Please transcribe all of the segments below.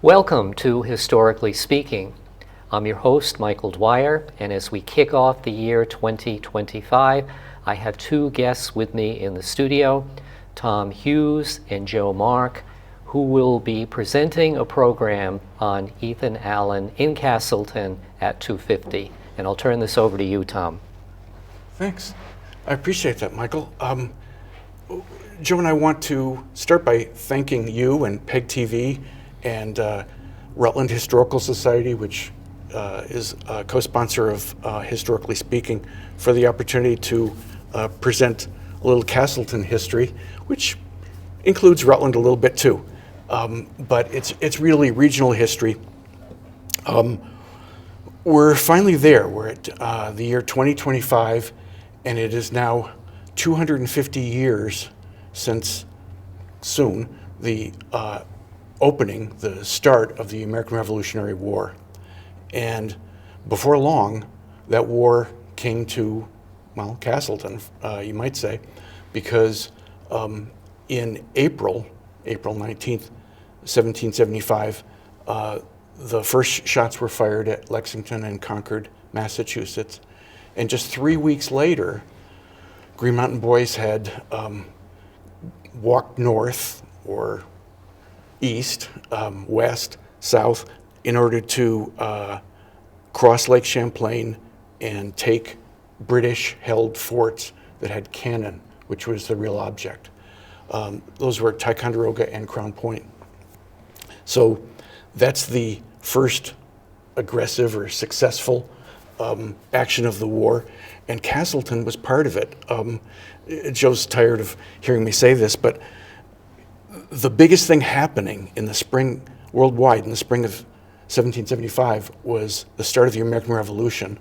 Welcome to Historically Speaking. I'm your host, Michael Dwyer, and as we kick off the year 2025, I have two guests with me in the studio, Tom Hughes and Joe Mark, who will be presenting a program on Ethan Allen in Castleton at 2:50. And I'll turn this over to you, Tom. Thanks. I appreciate that, Michael. Joe and I want to start by thanking you and PEG TV and Rutland Historical Society, which is a co-sponsor of Historically Speaking, for the opportunity to present a little Castleton history, which includes Rutland a little bit too. But it's really regional history. We're finally there. We're at the year 2025, and it is now 250 years since soon the opening, the start of the American Revolutionary War. And before long, that war came to, well, Castleton, you might say, because in April 19th, 1775, the first shots were fired at Lexington and Concord, Massachusetts. And just 3 weeks later, Green Mountain Boys had walked north or east, west, south, in order to cross Lake Champlain and take British-held forts that had cannon, which was the real object. Those were Ticonderoga and Crown Point. So that's the first aggressive or successful action of the war, and Castleton was part of it. Joe's tired of hearing me say this, but the biggest thing happening in the spring, worldwide, in the spring of 1775 was the start of the American Revolution,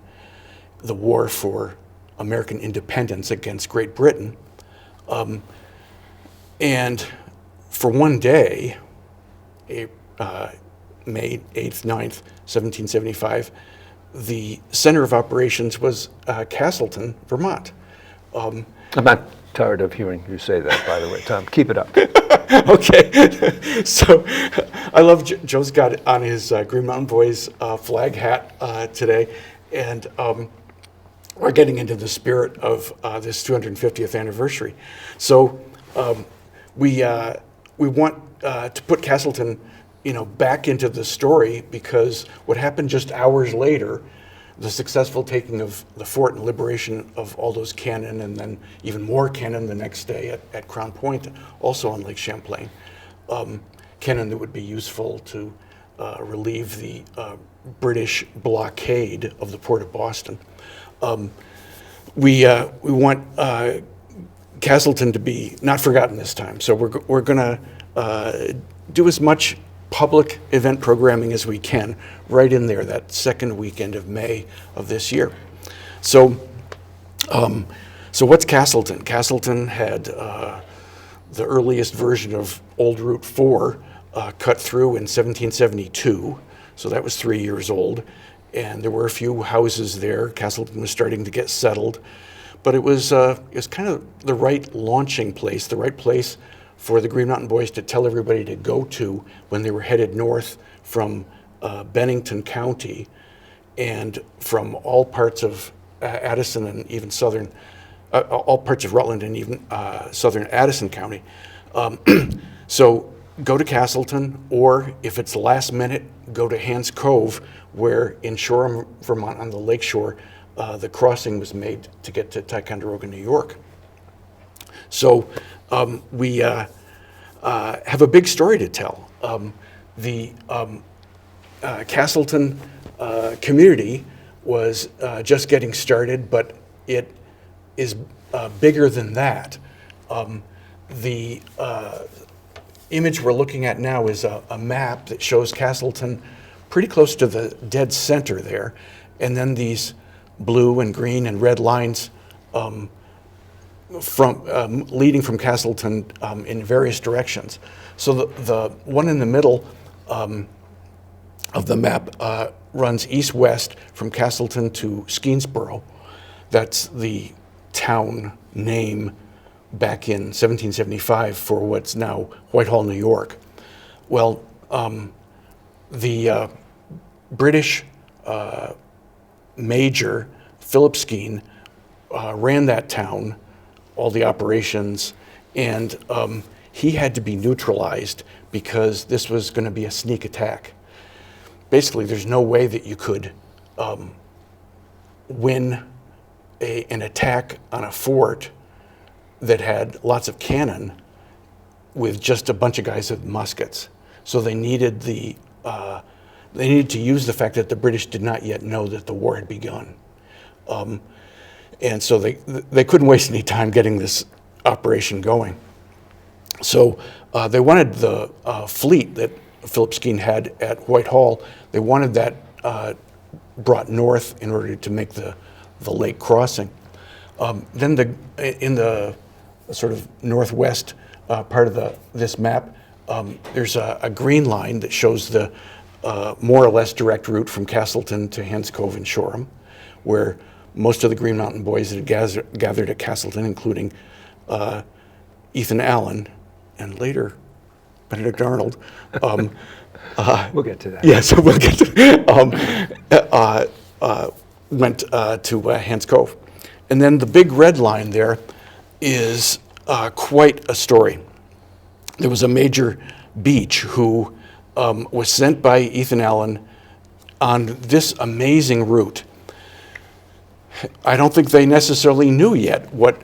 the war for American independence against Great Britain. And for one day, May 8th, 9th, 1775, the center of operations was Castleton, Vermont. I'm not tired of hearing you say that, by the way, Tom. Keep it up. Okay. So I love Joe's got on his Green Mountain Boys flag hat today, and we're getting into the spirit of this 250th anniversary. So we want to put Castleton, back into the story, because what happened just hours later, the successful taking of the fort and liberation of all those cannon, and then even more cannon the next day at Crown Point, also on Lake Champlain. Cannon that would be useful to relieve the British blockade of the port of Boston. We want Castleton to be not forgotten this time, so we're going to do as much public event programming as we can right in there, that second weekend of May of this year. So what's Castleton? Castleton had the earliest version of Old Route 4 cut through in 1772, so that was 3 years old, and there were a few houses there. Castleton was starting to get settled, but it was kind of the right launching place, the right place for the Green Mountain Boys to tell everybody to go to when they were headed north from Bennington County and from all parts of Addison and even southern, all parts of Rutland and even southern Addison County. So go to Castleton, or if it's last minute, go to Hans Cove, where in Shoreham, Vermont, on the lake shore, the crossing was made to get to Ticonderoga, New York. So we have a big story to tell. The Castleton community was just getting started, but it is bigger than that. The image we're looking at now is a map that shows Castleton pretty close to the dead center there, and then these blue and green and red lines from leading from Castleton in various directions. So the one in the middle of the map runs east-west from Castleton to Skenesboro. That's the town name back in 1775 for what's now Whitehall, New York. Well, the British major, Philip Skene, ran that town, all the operations, and he had to be neutralized because this was going to be a sneak attack. Basically, there's no way that you could win an attack on a fort that had lots of cannon with just a bunch of guys with muskets. So they needed to use the fact that the British did not yet know that the war had begun. And so they couldn't waste any time getting this operation going. So they wanted the fleet that Philip Skene had at Whitehall, they wanted that brought north in order to make the lake crossing. Then in the sort of northwest part of this map, there's a green line that shows the more or less direct route from Castleton to Hans Cove and Shoreham, where most of the Green Mountain Boys had gathered at Castleton, including Ethan Allen and later Benedict Arnold. We'll get to that. Yes, we'll get to went to Hans Cove. And then the big red line there is quite a story. There was a Major Beach who was sent by Ethan Allen on this amazing route. I don't think they necessarily knew yet what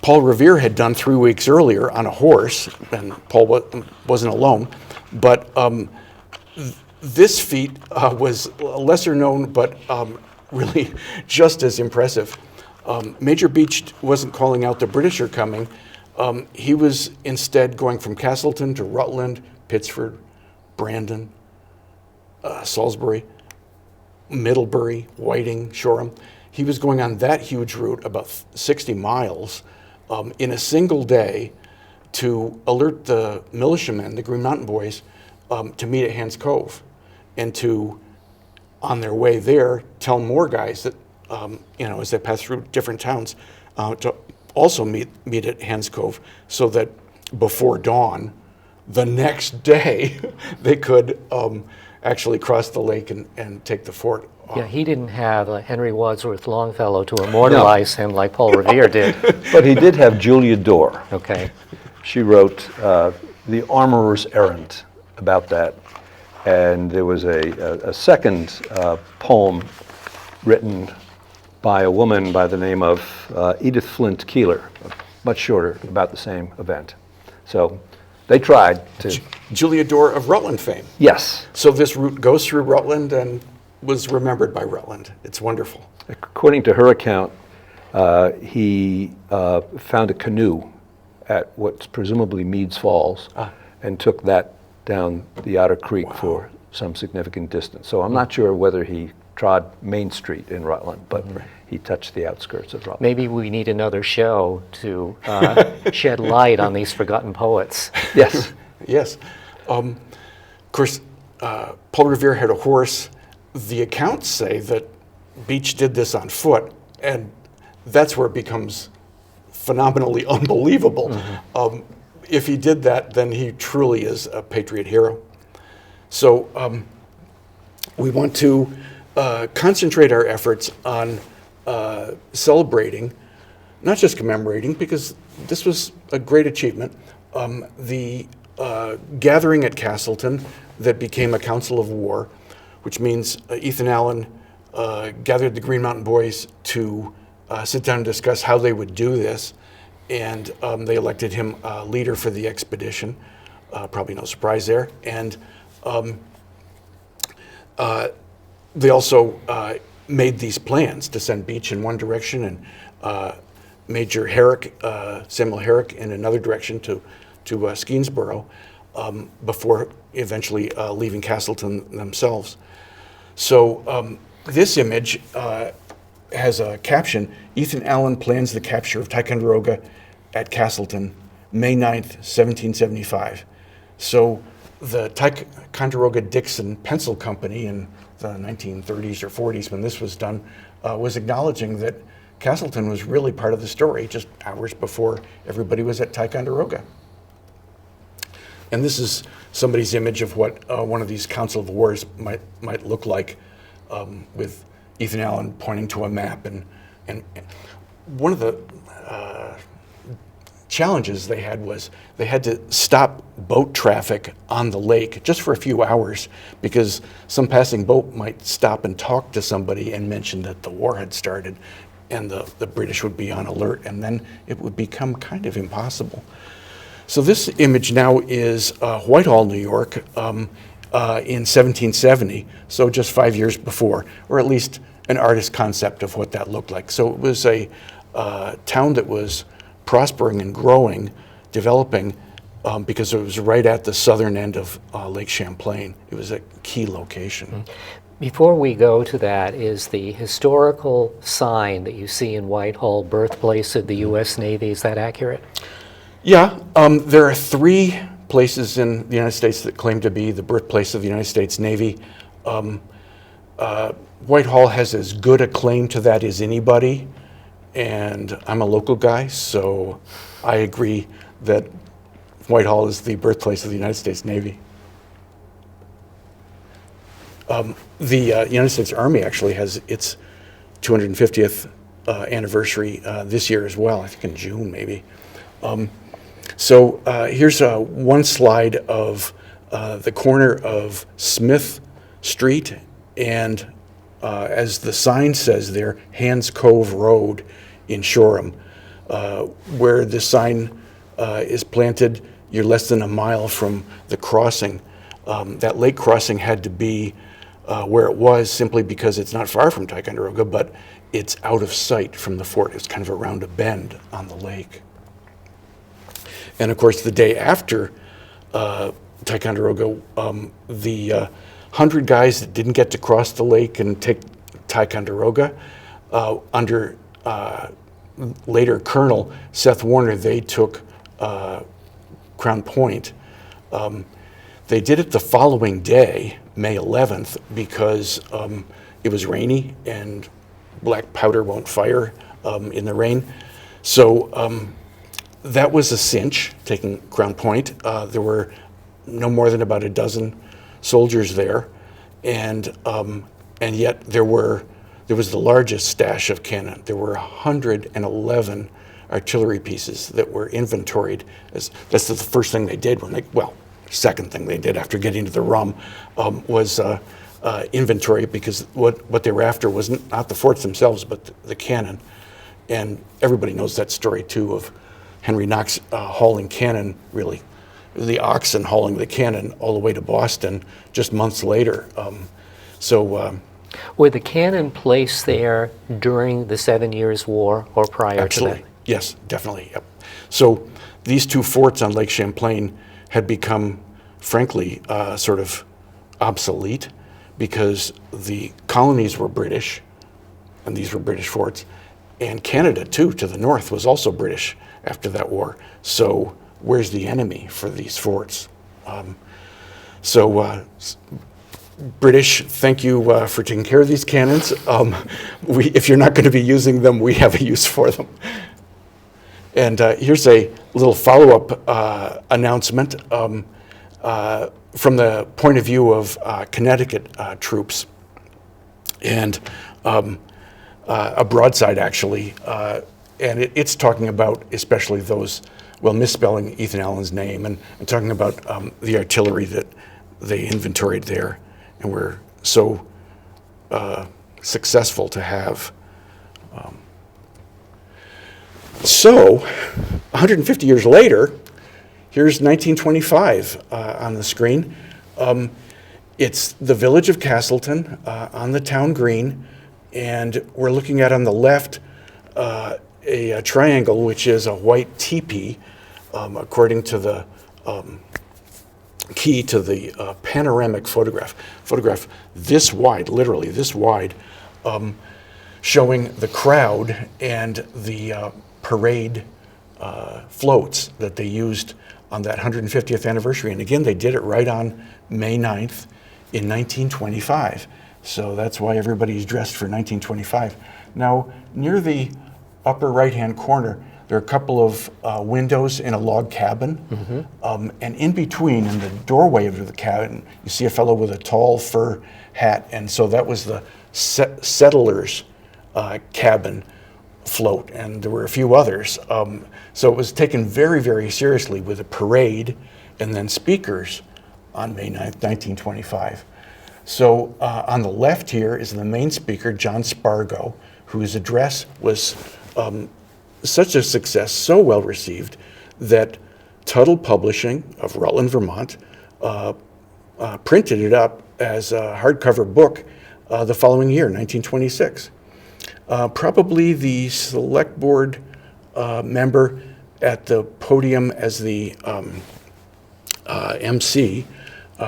Paul Revere had done 3 weeks earlier on a horse, and Paul wasn't alone. But this feat was lesser known, but really just as impressive. Major Beach wasn't calling out the British are coming. He was instead going from Castleton to Rutland, Pittsford, Brandon, Salisbury, Middlebury, Whiting, Shoreham. He was going on that huge route, about 60 miles, in a single day to alert the militiamen, the Green Mountain Boys, to meet at Hans Cove, and to, on their way there, tell more guys that, as they pass through different towns, to also meet at Hans Cove, so that before dawn, the next day, they could actually cross the lake and take the fort. Yeah, he didn't have Henry Wadsworth Longfellow to immortalize him like Paul Revere did. But he did have Julia Dorr. Okay. She wrote The Armorer's Errand about that. And there was a second poem written by a woman by the name of Edith Flint Keeler, much shorter, about the same event. So they tried to... Julia Dorr of Rutland fame. Yes. So this route goes through Rutland and was remembered by Rutland. It's wonderful. According to her account, he found a canoe at what's presumably Meads Falls and took that down the Otter Creek for some significant distance. So I'm not sure whether he trod Main Street in Rutland, but he touched the outskirts of Rutland. Maybe we need another show to shed light on these forgotten poets. Yes. Yes. Of course, Paul Revere had a horse. The accounts say that Beach did this on foot, and that's where it becomes phenomenally unbelievable. If he did that, then he truly is a patriot hero. So we want to concentrate our efforts on celebrating, not just commemorating, because this was a great achievement, the gathering at Castleton that became a council of war, which means Ethan Allen gathered the Green Mountain Boys to sit down and discuss how they would do this, and they elected him leader for the expedition. Probably no surprise there. And they also made these plans to send Beach in one direction and Major Herrick, Samuel Herrick, in another direction to Skenesboro before eventually leaving Castleton themselves. So this image has a caption: Ethan Allen plans the capture of Ticonderoga at Castleton, May 9th, 1775. So the Ticonderoga-Dixon Pencil Company in the 1930s or 40s, when this was done, was acknowledging that Castleton was really part of the story just hours before everybody was at Ticonderoga. And this is somebody's image of what one of these Council of Wars might look like, with Ethan Allen pointing to a map. And one of the challenges they had was they had to stop boat traffic on the lake just for a few hours, because some passing boat might stop and talk to somebody and mention that the war had started, and the British would be on alert, and then it would become kind of impossible. So this image now is Whitehall, New York, in 1770, so just 5 years before, or at least an artist's concept of what that looked like. So it was a town that was prospering and growing, developing, because it was right at the southern end of Lake Champlain. It was a key location. Before we go to that, is the historical sign that you see in Whitehall birthplace of the U.S. Navy, is that accurate? Yeah, there are 3 places in the United States that claim to be the birthplace of the United States Navy. Whitehall has as good a claim to that as anybody, and I'm a local guy, so I agree that Whitehall is the birthplace of the United States Navy. The United States Army actually has its 250th anniversary this year as well, I think in June maybe. So here's one slide of the corner of Smith Street and, as the sign says there, Hands Cove Road in Shoreham. Where this sign is planted, you're less than a mile from the crossing. That lake crossing had to be where it was simply because it's not far from Ticonderoga, but it's out of sight from the fort. It's kind of around a bend on the lake. And of course, the day after Ticonderoga, the 100 guys that didn't get to cross the lake and take Ticonderoga, under later Colonel Seth Warner, they took Crown Point. They did it the following day, May 11th, because it was rainy and black powder won't fire in the rain. So that was a cinch, taking Crown Point. There were no more than about a dozen soldiers there, and yet there was the largest stash of cannon. There were 111 artillery pieces that were inventoried. That's the first thing they did when second thing they did after getting to the rum was inventory, because what they were after was not the forts themselves, but the cannon. And everybody knows that story too of Henry Knox hauling cannon, really, the oxen hauling the cannon all the way to Boston just months later. Were the cannon placed there during the 7 Years' War or prior Absolutely. to that? Yes, definitely. Yep. So these 2 forts on Lake Champlain had become, frankly, sort of obsolete, because the colonies were British, and these were British forts, and Canada, too, to the north, was also British after that war. So where's the enemy for these forts? British, thank you for taking care of these cannons. If you're not going to be using them, we have a use for them. And here's a little follow-up announcement from the point of view of Connecticut troops. And a broadside, actually. And it's talking about especially those, misspelling Ethan Allen's name, and talking about the artillery that they inventoried there and were so successful to have. So, 150 years later, here's 1925 on the screen. It's the village of Castleton on the town green, and we're looking at, on the left, a triangle, which is a white teepee, according to the key to the panoramic photograph this wide, literally this wide, showing the crowd and the parade floats that they used on that 150th anniversary. And again, they did it right on May 9th in 1925. So that's why everybody's dressed for 1925. Now, near the upper right-hand corner, There are a couple of windows in a log cabin. And in between, in the doorway of the cabin, you see a fellow with a tall fur hat. And so that was the settlers' cabin float. And there were a few others. So it was taken very, very seriously with a parade and then speakers on May 9th, 1925. So on the left here is the main speaker, John Spargo, whose address was such a success, so well received, that Tuttle Publishing of Rutland, Vermont, printed it up as a hardcover book the following year, 1926. Probably the select board member at the podium as the MC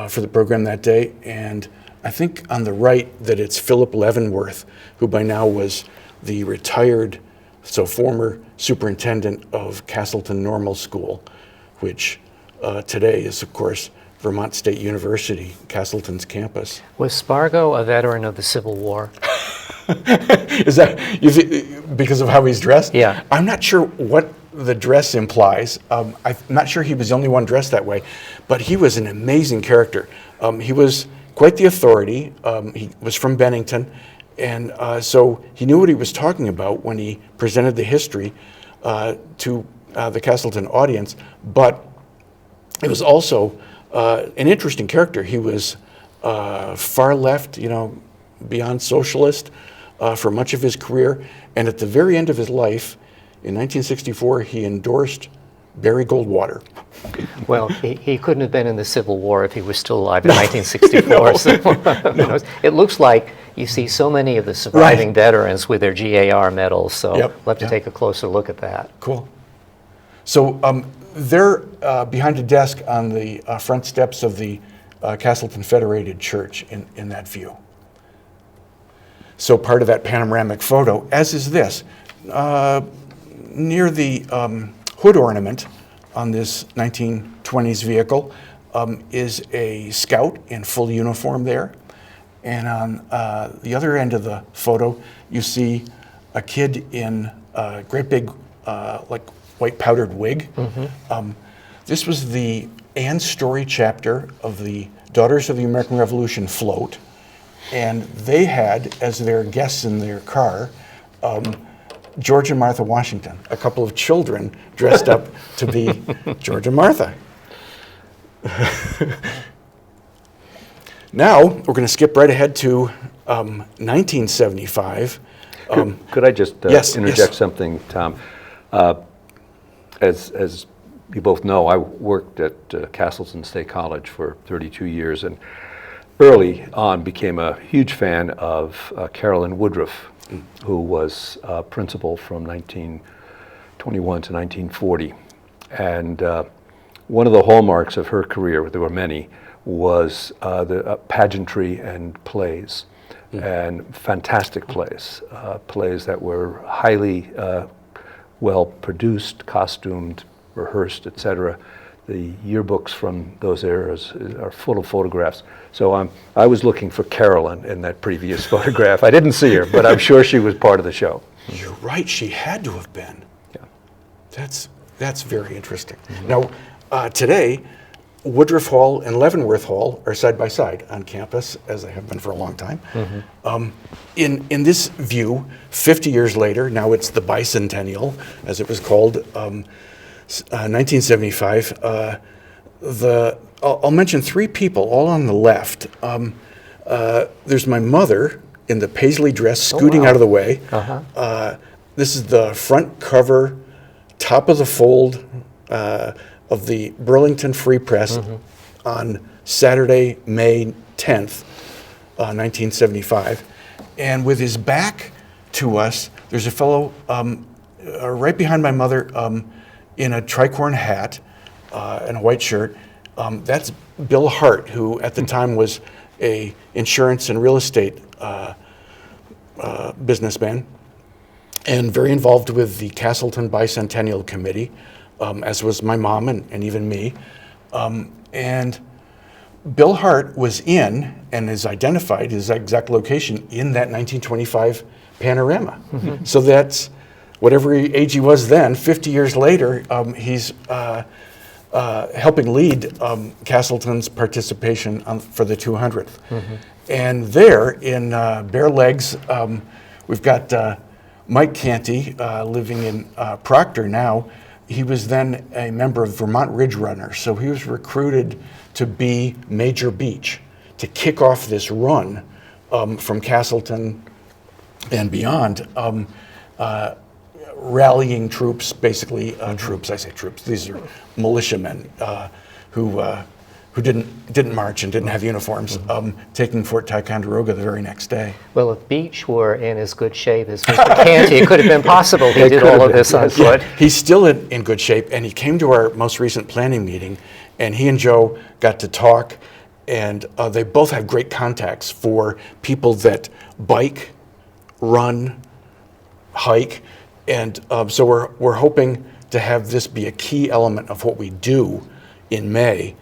for the program that day, and I think on the right that it's Philip Leavenworth, who by now was the retired, former superintendent of Castleton Normal School, which today is, of course, Vermont State University, Castleton's campus. Was Spargo a veteran of the Civil War? Is that because of how he's dressed? Yeah. I'm not sure what the dress implies. I'm not sure he was the only one dressed that way, but he was an amazing character. He was quite the authority. He was from Bennington, and so he knew what he was talking about when he presented the history to the Castleton audience, but it was also an interesting character. He was far left, beyond socialist for much of his career, and at the very end of his life, in 1964, he endorsed Barry Goldwater. Well, he couldn't have been in the Civil War if he was still alive in 1964. No. It looks like you see so many of the surviving veterans with their GAR medals, so we'll have to take a closer look at that. Cool. So they're behind a desk on the front steps of the Castleton Federated Church in that view. So part of that panoramic photo, as is this, near the hood ornament on this 1920s vehicle is a scout in full uniform there. And on the other end of the photo, you see a kid in a great big, like white powdered wig. This was the Ann Story chapter of the Daughters of the American Revolution float. And they had, as their guests in their car, George and Martha Washington, a couple of children dressed up to be George and Martha. Now, we're going to skip right ahead to 1975. Could I just Yes, interject something, Tom? As you both know, I worked at Castleton State College for 32 years, and early on became a huge fan of Carolyn Woodruff, who was principal from 1921 to 1940. And one of the hallmarks of her career, there were many, was the pageantry and plays, and fantastic plays, plays that were highly well produced, costumed, rehearsed, etc. The yearbooks from those eras are full of photographs. So I was looking for Carolyn in that previous photograph. I didn't see her, but I'm sure she was part of the show. You're right, she had to have been. Yeah. That's very interesting. Now, today, Woodruff Hall and Leavenworth Hall are side by side on campus, as they have been for a long time. In this view, 50 years later, now it's the bicentennial, as it was called, 1975. I'll mention three people, all on the left. There's my mother in the paisley dress, scooting out of the way. This is the front cover, top of the fold of the Burlington Free Press on Saturday, May 10th, 1975. And with his back to us, there's a fellow right behind my mother in a tricorn hat and a white shirt. That's Bill Hart, who at the time was a insurance and real estate businessman, and very involved with the Castleton Bicentennial Committee, as was my mom and even me. And Bill Hart was in, and is identified, his exact location, in that 1925 panorama. So that's whatever age he was then, 50 years later, he's helping lead Castleton's participation for the 200th. And there in Bare Legs, we've got Mike Canty living in Proctor now. He was then a member of Vermont Ridge Runners, so he was recruited to be Major Beach to kick off this run from Castleton and beyond, rallying troops, basically troops. I say troops. These are militiamen who didn't march and didn't have uniforms, taking Fort Ticonderoga the very next day. Well, if Beach were in as good shape as Mr. Canty, it could have been possible he did all of this on foot. Yeah, he's still in good shape, and he came to our most recent planning meeting, and he and Joe got to talk, and they both have great contacts for people that bike, run, hike, and so we're hoping to have this be a key element of what we do in May.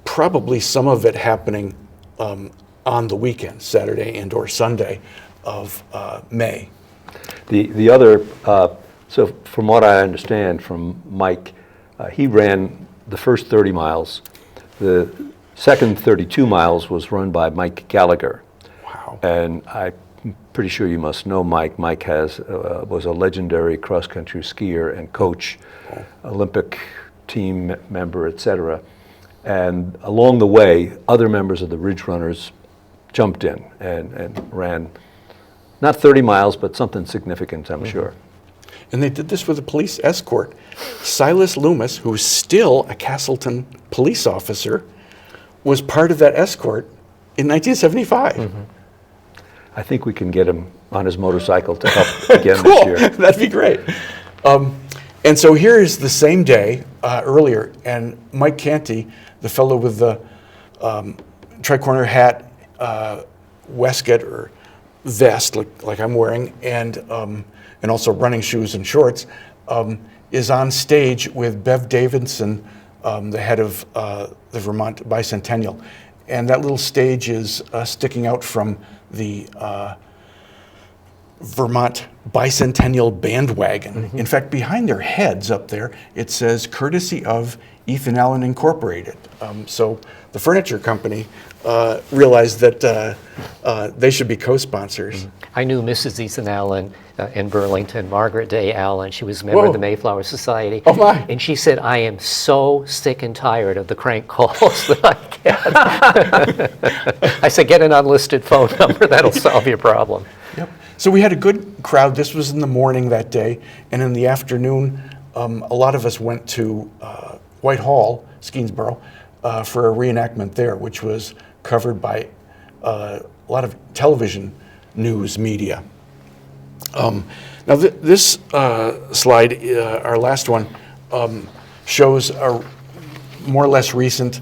Probably some of it happening on the weekend, Saturday and or Sunday of May. The other, so from what I understand from Mike, he ran the first 30 miles. The second 32 miles was run by Mike Gallagher. Wow. And I'm pretty sure you must know Mike. Mike was a legendary cross-country skier and coach, Olympic team member, etc. And along the way, other members of the Ridge Runners jumped in and ran, not 30 miles, but something significant, I'm sure. And they did this with a police escort. Silas Loomis, who's still a Castleton police officer, was part of that escort in 1975. I think we can get him on his motorcycle to help again Cool. this year. That'd be great. And so here is the same day, earlier, and Mike Canty, the fellow with the tricorner hat, waistcoat or vest, like I'm wearing, and also running shoes and shorts, is on stage with Bev Davidson, the head of the Vermont Bicentennial. And that little stage is sticking out from the Vermont Bicentennial bandwagon. In fact, behind their heads up there, it says, courtesy of Ethan Allen Incorporated. So the furniture company realized that they should be co-sponsors. I knew Mrs. Ethan Allen in Burlington, Margaret Day Allen. She was a member of the Mayflower Society. Oh my. And she said, I am so sick and tired of the crank calls that I get. I said, get an unlisted phone number, that'll solve your problem. Yep. So we had a good crowd. This was in the morning that day, and in the afternoon, a lot of us went to Whitehall, Skeensboro, for a reenactment there, which was covered by a lot of television news media. Now this slide, our last one, shows a more or less recent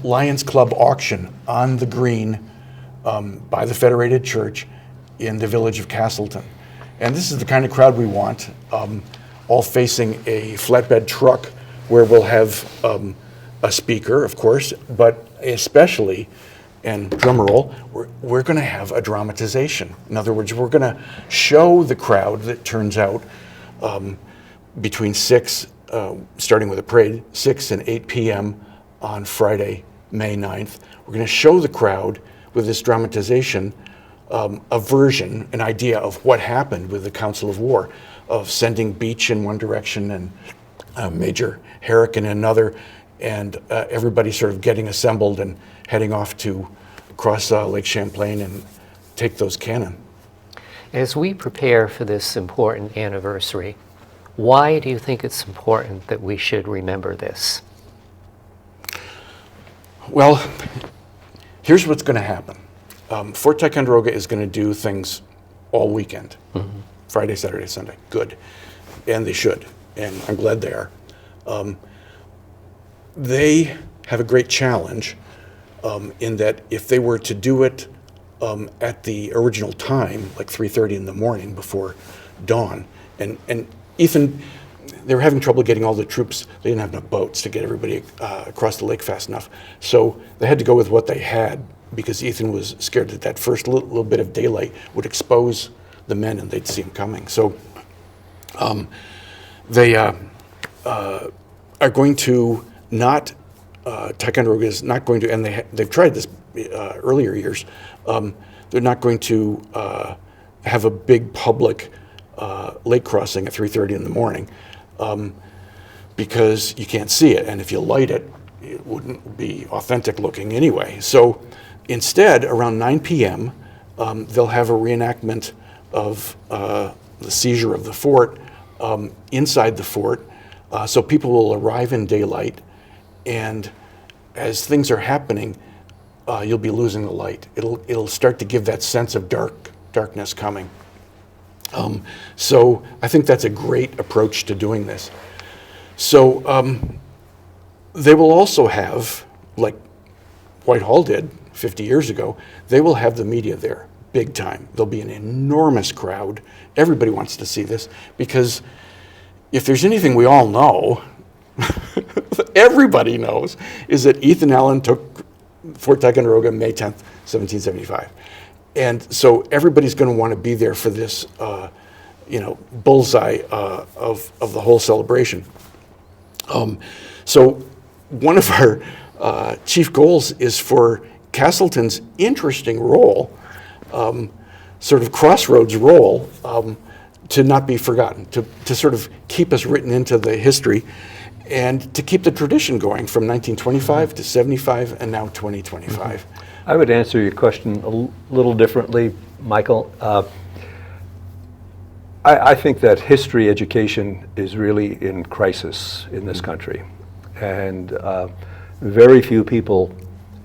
Lions Club auction on the green by the Federated Church in the village of Castleton. And this is the kind of crowd we want, all facing a flatbed truck where we'll have a speaker, of course, but especially, and drum roll, we're going to have a dramatization. In other words, we're going to show the crowd that turns out between 6, starting with a parade, 6 and 8 p.m. on Friday, May 9th. We're going to show the crowd with this dramatization a version, an idea of what happened with the Council of War, of sending Beach in one direction and Major Herrick in another, and everybody sort of getting assembled and heading off to cross Lake Champlain and take those cannon. As we prepare for this important anniversary, why do you think it's important that we should remember this? Well, here's what's going to happen. Fort Ticonderoga is going to do things all weekend, Friday, Saturday, Sunday. Good. And they should. And I'm glad they are. They have a great challenge in that if they were to do it at the original time, like 3:30 in the morning before dawn, and Ethan, they were having trouble getting all the troops. They didn't have enough boats to get everybody across the lake fast enough. So they had to go with what they had, because Ethan was scared that that first little bit of daylight would expose the men and they'd see them coming. So They are going to not, Ticonderoga is not going to, and they've tried this earlier years, they're not going to have a big public lake crossing at 3:30 in the morning because you can't see it, and if you light it, it wouldn't be authentic looking anyway. So instead, around 9 p.m., they'll have a reenactment of the seizure of the fort inside the fort. So people will arrive in daylight, and as things are happening, you'll be losing the light. It'll start to give that sense of darkness coming. So I think that's a great approach to doing this. So they will also have, like Whitehall did 50 years ago, they will have the media there, big time. There'll be an enormous crowd. Everybody wants to see this, because if there's anything we all know, everybody knows, is that Ethan Allen took Fort Ticonderoga May 10th, 1775. And so everybody's going to want to be there for this, bullseye of the whole celebration. So one of our chief goals is for Castleton's interesting role, sort of crossroads role, to not be forgotten, to sort of keep us written into the history, and to keep the tradition going from 1925 to 75 and now 2025. I would answer your question a little differently, Michael. I think that history education is really in crisis in this country, and very few people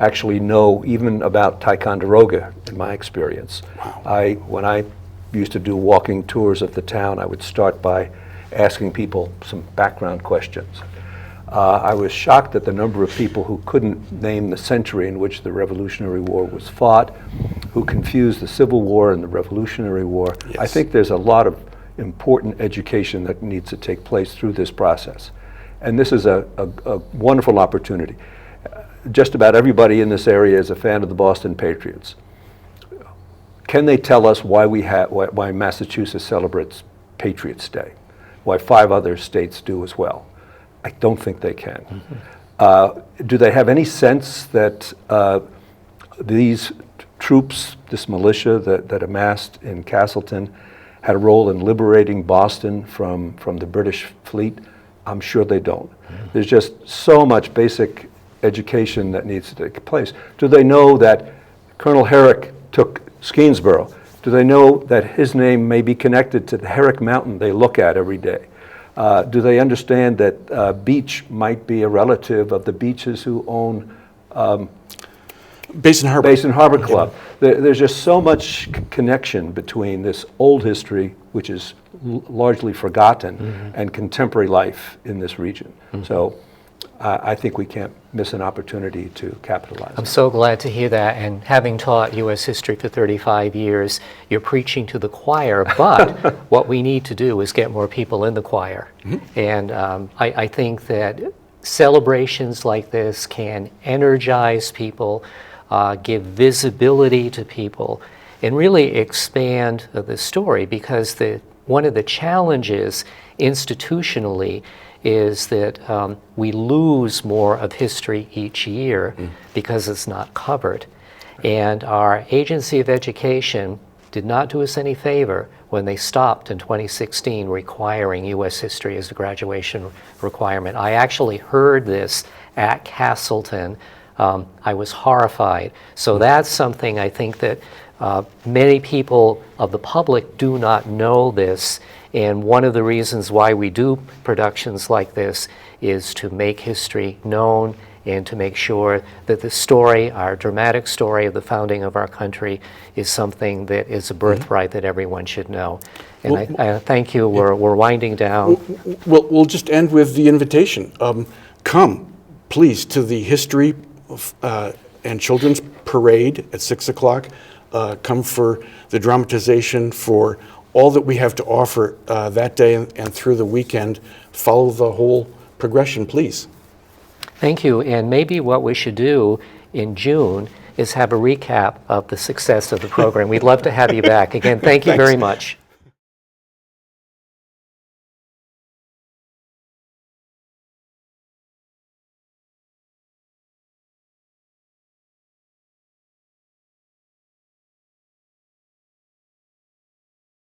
actually know even about Ticonderoga, in my experience. Wow. When I used to do walking tours of the town, I would start by asking people some background questions. I was shocked at the number of people who couldn't name the century in which the Revolutionary War was fought, who confused the Civil War and the Revolutionary War. Yes. I think there's a lot of important education that needs to take place through this process. And this is a wonderful opportunity. Just about everybody in this area is a fan of the Boston Patriots. Can they tell us why Massachusetts celebrates Patriots Day? Why 5 other states do as well? I don't think they can. Mm-hmm. Do they have any sense that these troops, this militia that amassed in Castleton, had a role in liberating Boston from the British fleet? I'm sure they don't. Mm-hmm. There's just so much basic education that needs to take place. Do they know that Colonel Herrick took Skenesboro? Do they know that his name may be connected to the Herrick Mountain they look at every day? Do they understand that Beach might be a relative of the Beaches who own Basin Harbor Club? Yeah. There's just so much connection between this old history, which is largely forgotten, mm-hmm. and contemporary life in this region. Mm-hmm. So I think we can't miss an opportunity to capitalize. I'm so glad to hear that, and having taught U.S. history for 35 years, you're preaching to the choir, but what we need to do is get more people in the choir. Mm-hmm. And I think that celebrations like this can energize people, give visibility to people, and really expand the story, because one of the challenges institutionally is that we lose more of history each year because it's not covered. And our Agency of Education did not do us any favor when they stopped in 2016 requiring U.S. history as a graduation requirement. I actually heard this at Castleton. I was horrified. So that's something I think that many people of the public do not know this. And one of the reasons why we do productions like this is to make history known and to make sure that the story, our dramatic story of the founding of our country, is something that is a birthright that everyone should know. And I thank you. We're winding down. We'll just end with the invitation. Come, please, to the History and Children's Parade at 6 o'clock. Come for the dramatization, for all that we have to offer that day and through the weekend. Follow the whole progression, please. Thank you. And maybe what we should do in June is have a recap of the success of the program. We'd love to have you back. Again, thank you very much.